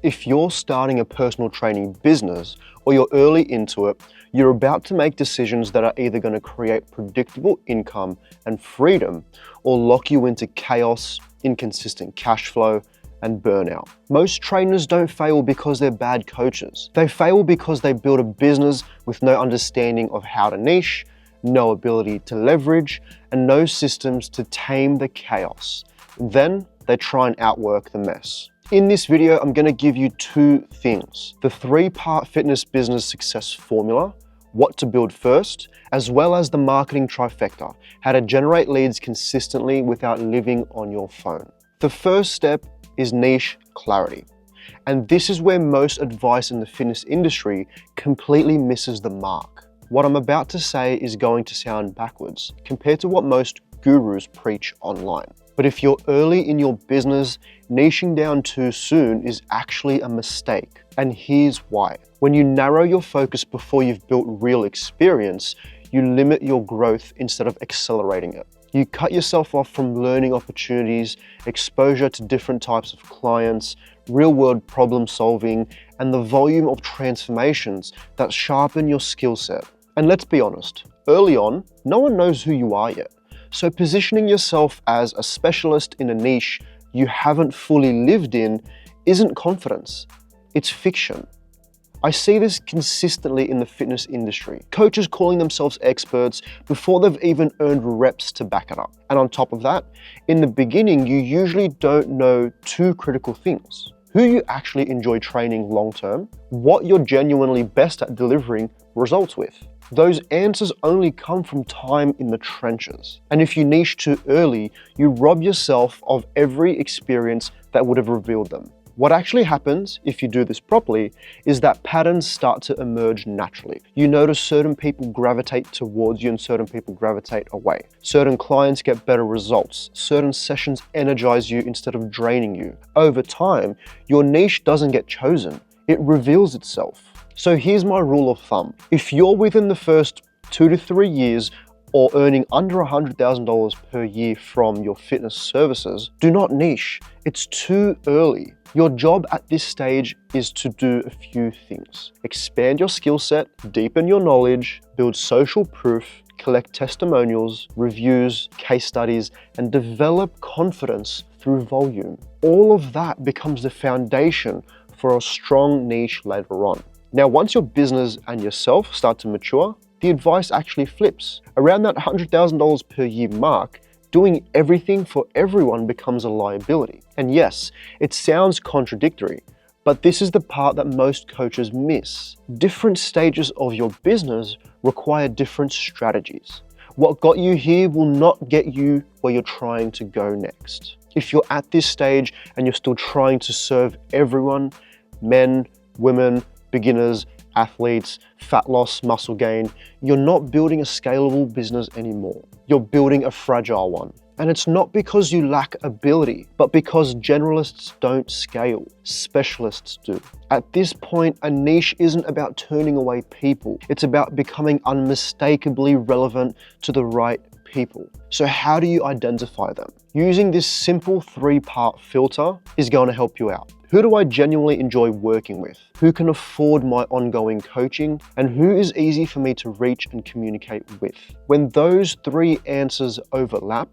If you're starting a personal training business or you're early into it, you're about to make decisions that are either going to create predictable income and freedom or lock you into chaos, inconsistent cash flow, and burnout. Most trainers don't fail because they're bad coaches. They fail because they build a business with no understanding of how to niche, no ability to leverage, and no systems to tame the chaos. Then they try and outwork the mess. In this video, I'm going to give you two things: the 3-part fitness business success formula, what to build first, as well as the marketing trifecta, how to generate leads consistently without living on your phone. The first step is niche clarity. And this is where most advice in the fitness industry completely misses the mark. What I'm about to say is going to sound backwards compared to what most gurus preach online. But if you're early in your business, niching down too soon is actually a mistake. And here's why. When you narrow your focus before you've built real experience, you limit your growth instead of accelerating it. You cut yourself off from learning opportunities, exposure to different types of clients, real-world problem solving, and the volume of transformations that sharpen your skill set. And let's be honest, early on, no one knows who you are yet. So positioning yourself as a specialist in a niche you haven't fully lived in isn't confidence, it's fiction. I see this consistently in the fitness industry. Coaches calling themselves experts before they've even earned reps to back it up. And on top of that, in the beginning, you usually don't know two critical things: who you actually enjoy training long-term, what you're genuinely best at delivering results with. Those answers only come from time in the trenches. And if you niche too early, you rob yourself of every experience that would have revealed them. What actually happens, if you do this properly, is that patterns start to emerge naturally. You notice certain people gravitate towards you and certain people gravitate away. Certain clients get better results. Certain sessions energize you instead of draining you. Over time, your niche doesn't get chosen. It reveals itself. So here's my rule of thumb. If you're within the first 2 to 3 years or earning under $100,000 per year from your fitness services, do not niche. It's too early. Your job at this stage is to do a few things: expand your skill set, deepen your knowledge, build social proof, collect testimonials, reviews, case studies, and develop confidence through volume. All of that becomes the foundation for a strong niche later on. Now, once your business and yourself start to mature, the advice actually flips. Around that $100,000 per year mark, doing everything for everyone becomes a liability. And yes, it sounds contradictory, but this is the part that most coaches miss. Different stages of your business require different strategies. What got you here will not get you where you're trying to go next. If you're at this stage and you're still trying to serve everyone, men, women, beginners, athletes, fat loss, muscle gain, you're not building a scalable business anymore. You're building a fragile one. And it's not because you lack ability, but because generalists don't scale, specialists do. At this point, a niche isn't about turning away people. It's about becoming unmistakably relevant to the right people. So how do you identify them? Using this simple 3-part filter is going to help you out. Who do I genuinely enjoy working with? Who can afford my ongoing coaching? And who is easy for me to reach and communicate with? When those 3 answers overlap,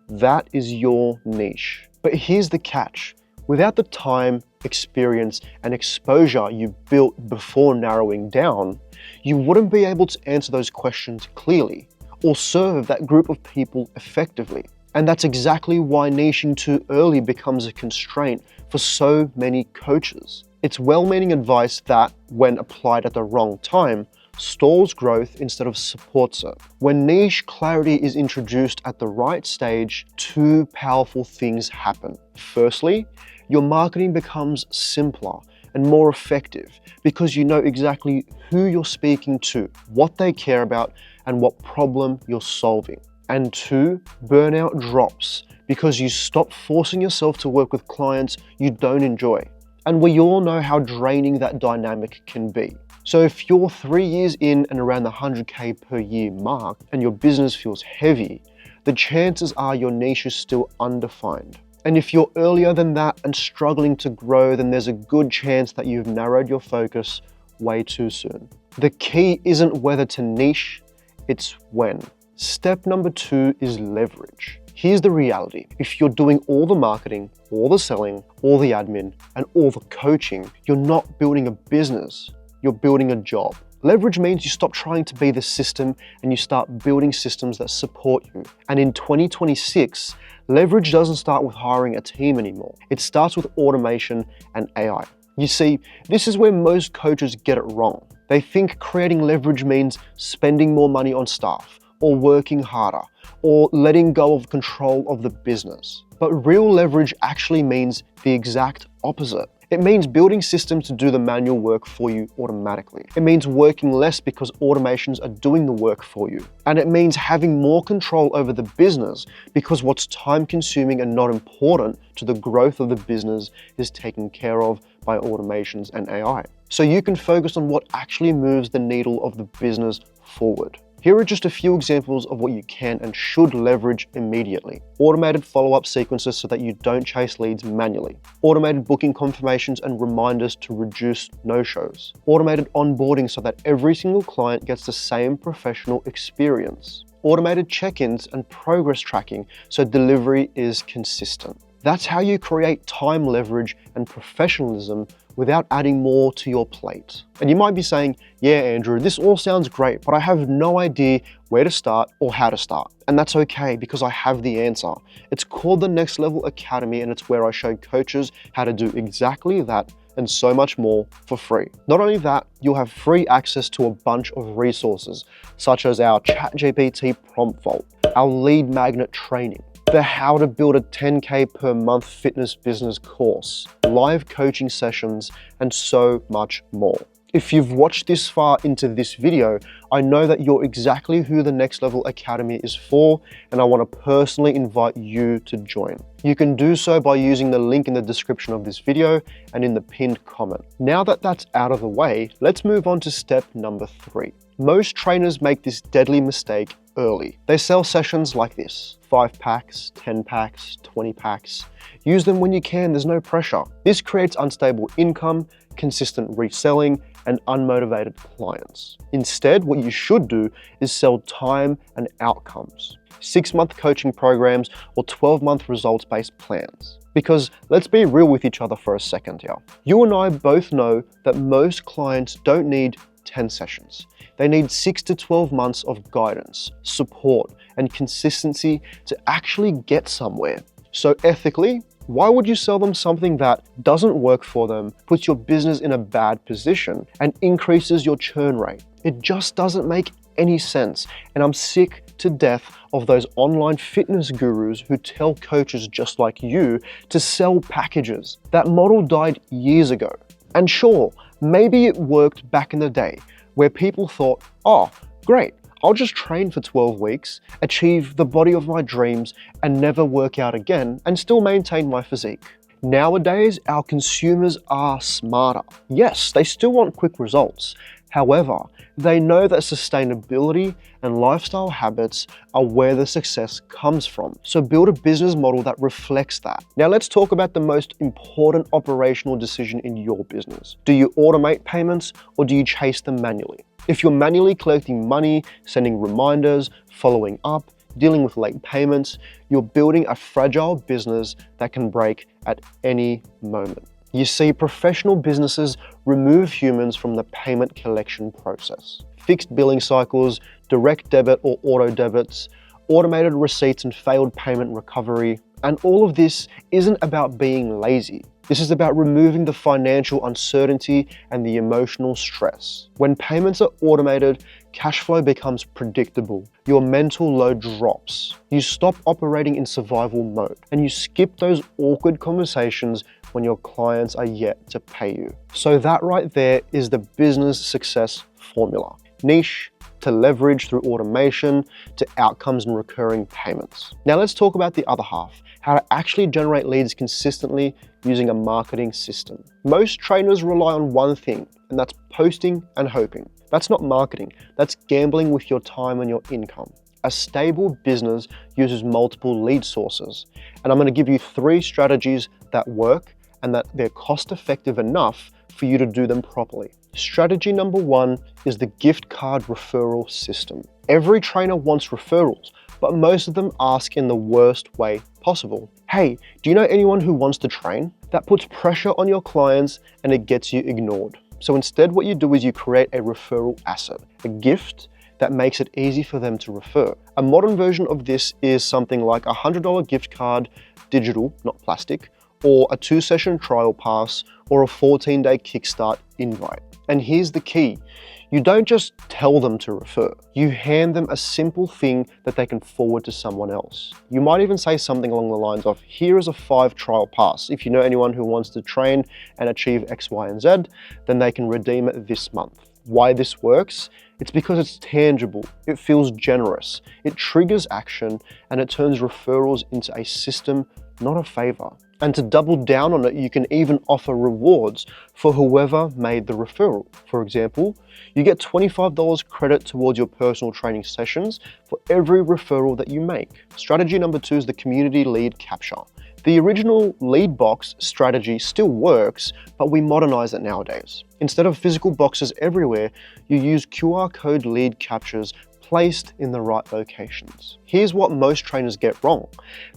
that is your niche. But here's the catch. Without the time, experience, and exposure you built before narrowing down, you wouldn't be able to answer those questions clearly or serve that group of people effectively. And that's exactly why niching too early becomes a constraint for so many coaches. It's well-meaning advice that, when applied at the wrong time, stalls growth instead of supports it. When niche clarity is introduced at the right stage, 2 powerful things happen. Firstly, your marketing becomes simpler and more effective because you know exactly who you're speaking to, what they care about, and what problem you're solving. And 2, burnout drops because you stop forcing yourself to work with clients you don't enjoy. And we all know how draining that dynamic can be. So if you're 3 years in and around the 100K per year mark and your business feels heavy, the chances are your niche is still undefined. And if you're earlier than that and struggling to grow, then there's a good chance that you've narrowed your focus way too soon. The key isn't whether to niche, it's when. Step number 2 is leverage. Here's the reality. If you're doing all the marketing, all the selling, all the admin, and all the coaching, you're not building a business, you're building a job. Leverage means you stop trying to be the system and you start building systems that support you. And in 2026, leverage doesn't start with hiring a team anymore. It starts with automation and AI. You see, this is where most coaches get it wrong. They think creating leverage means spending more money on staff, or working harder, or letting go of control of the business. But real leverage actually means the exact opposite. It means building systems to do the manual work for you automatically. It means working less because automations are doing the work for you. And it means having more control over the business because what's time-consuming and not important to the growth of the business is taken care of by automations and AI. So you can focus on what actually moves the needle of the business forward. Here are just a few examples of what you can and should leverage immediately. Automated follow-up sequences so that you don't chase leads manually. Automated booking confirmations and reminders to reduce no-shows. Automated onboarding so that every single client gets the same professional experience. Automated check-ins and progress tracking so delivery is consistent. That's how you create time leverage and professionalism without adding more to your plate. And you might be saying, yeah, Andrew, this all sounds great, but I have no idea where to start or how to start. And that's okay because I have the answer. It's called the NXTLVL Academy, and it's where I show coaches how to do exactly that and so much more for free. Not only that, you'll have free access to a bunch of resources, such as our ChatGPT prompt vault, our lead magnet training, the How to Build a 10K per month fitness business course, live coaching sessions, and so much more. If you've watched this far into this video, I know that you're exactly who the NXTLVL Academy is for, and I want to personally invite you to join. You can do so by using the link in the description of this video and in the pinned comment. Now that that's out of the way, let's move on to step number 3. Most trainers make this deadly mistake early. They sell sessions like this: 5 packs, 10 packs, 20 packs. Use them when you can, there's no pressure. This creates unstable income, consistent reselling, and unmotivated clients. Instead, what you should do is sell time and outcomes. 6-month coaching programs or 12-month results-based plans. Because let's be real with each other for a second here. You and I both know that most clients don't need 10 sessions. They need 6 to 12 months of guidance, support, and consistency to actually get somewhere. So ethically, why would you sell them something that doesn't work for them, puts your business in a bad position, and increases your churn rate? It just doesn't make any sense. And I'm sick to death of those online fitness gurus who tell coaches just like you to sell packages. That model died years ago. And sure, maybe it worked back in the day where people thought, oh, great, I'll just train for 12 weeks, achieve the body of my dreams, and never work out again, and still maintain my physique. Nowadays, our consumers are smarter. Yes, they still want quick results. However, they know that sustainability and lifestyle habits are where the success comes from. So build a business model that reflects that. Now let's talk about the most important operational decision in your business. Do you automate payments or do you chase them manually? If you're manually collecting money, sending reminders, following up, dealing with late payments, you're building a fragile business that can break at any moment. You see, professional businesses remove humans from the payment collection process. Fixed billing cycles, direct debit or auto debits, automated receipts and failed payment recovery. And all of this isn't about being lazy. This is about removing the financial uncertainty and the emotional stress. When payments are automated, cash flow becomes predictable. Your mental load drops. You stop operating in survival mode, and you skip those awkward conversations when your clients are yet to pay you. So that right there is the business success formula. Niche to leverage through automation to outcomes and recurring payments. Now let's talk about the other half, how to actually generate leads consistently using a marketing system. Most trainers rely on one thing, and that's posting and hoping. That's not marketing, that's gambling with your time and your income. A stable business uses multiple lead sources, and I'm going to give you 3 strategies that work and that they're cost effective enough for you to do them properly. Strategy number 1 is the gift card referral system. Every trainer wants referrals, but most of them ask in the worst way possible. Hey, do you know anyone who wants to train? That puts pressure on your clients and it gets you ignored. So instead, what you do is you create a referral asset, a gift that makes it easy for them to refer. A modern version of this is something like a $100 gift card, digital, not plastic, or a 2-session trial pass, or a 14-day kickstart invite. And here's the key. You don't just tell them to refer. You hand them a simple thing that they can forward to someone else. You might even say something along the lines of, here is a 5 trial pass. If you know anyone who wants to train and achieve X, Y, and Z, then they can redeem it this month. Why this works? It's because it's tangible, it feels generous, it triggers action, and it turns referrals into a system, not a favor. And to double down on it, you can even offer rewards for whoever made the referral. For example, you get $25 credit towards your personal training sessions for every referral that you make. Strategy number 2 is the community lead capture. The original lead box strategy still works, but we modernize it nowadays. Instead of physical boxes everywhere, you use QR code lead captures placed in the right locations. Here's what most trainers get wrong.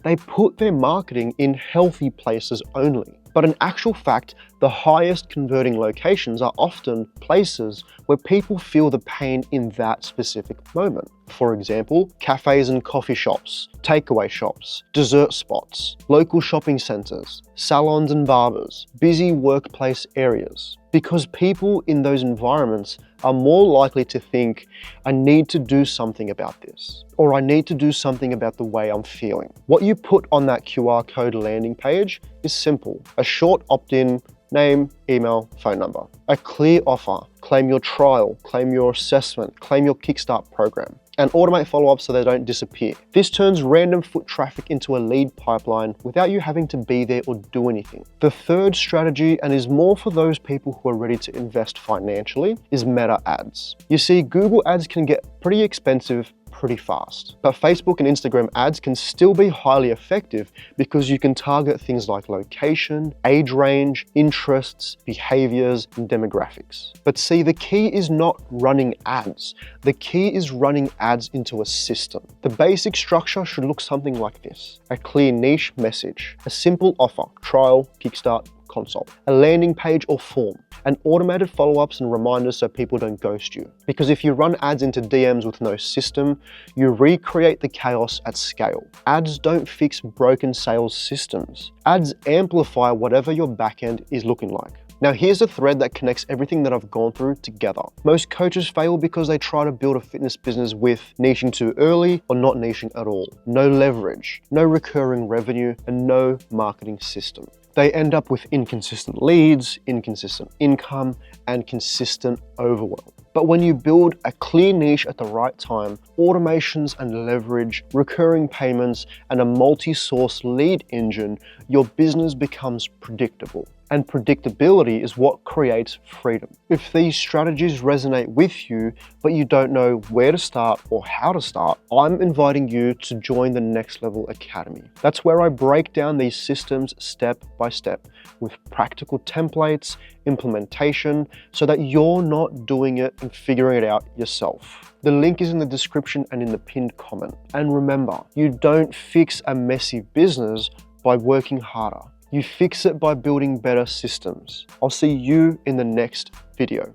They put their marketing in healthy places only. But in actual fact, the highest converting locations are often places where people feel the pain in that specific moment. For example, cafes and coffee shops, takeaway shops, dessert spots, local shopping centers, salons and barbers, busy workplace areas. Because people in those environments are more likely to think, I need to do something about this, or I need to do something about the way I'm feeling. What you put on that QR code landing page is simple. A short opt-in, name, email, phone number. A clear offer, claim your trial, claim your assessment, claim your Kickstart program, and automate follow-ups so they don't disappear. This turns random foot traffic into a lead pipeline without you having to be there or do anything. The third strategy, and is more for those people who are ready to invest financially, is meta ads. You see, Google ads can get pretty expensive pretty fast. But Facebook and Instagram ads can still be highly effective because you can target things like location, age range, interests, behaviors, and demographics. But see, the key is not running ads. The key is running ads into a system. The basic structure should look something like this: a clear niche message, a simple offer, trial, kickstart, consult, a landing page or form, and automated follow-ups and reminders so people don't ghost you. Because if you run ads into DMs with no system, you recreate the chaos at scale. Ads don't fix broken sales systems. Ads amplify whatever your backend is looking like. Now here's a thread that connects everything that I've gone through together. Most coaches fail because they try to build a fitness business with niching too early or not niching at all. No leverage, no recurring revenue, and no marketing system. They end up with inconsistent leads, inconsistent income, and consistent overwhelm. But when you build a clear niche at the right time, automations and leverage, recurring payments, and a multi-source lead engine, your business becomes predictable. And predictability is what creates freedom. If these strategies resonate with you, but you don't know where to start or how to start, I'm inviting you to join the NXTLVL Academy. That's where I break down these systems step by step with practical templates, implementation, so that you're not doing it and figuring it out yourself. The link is in the description and in the pinned comment. And remember, you don't fix a messy business by working harder. You fix it by building better systems. I'll see you in the next video.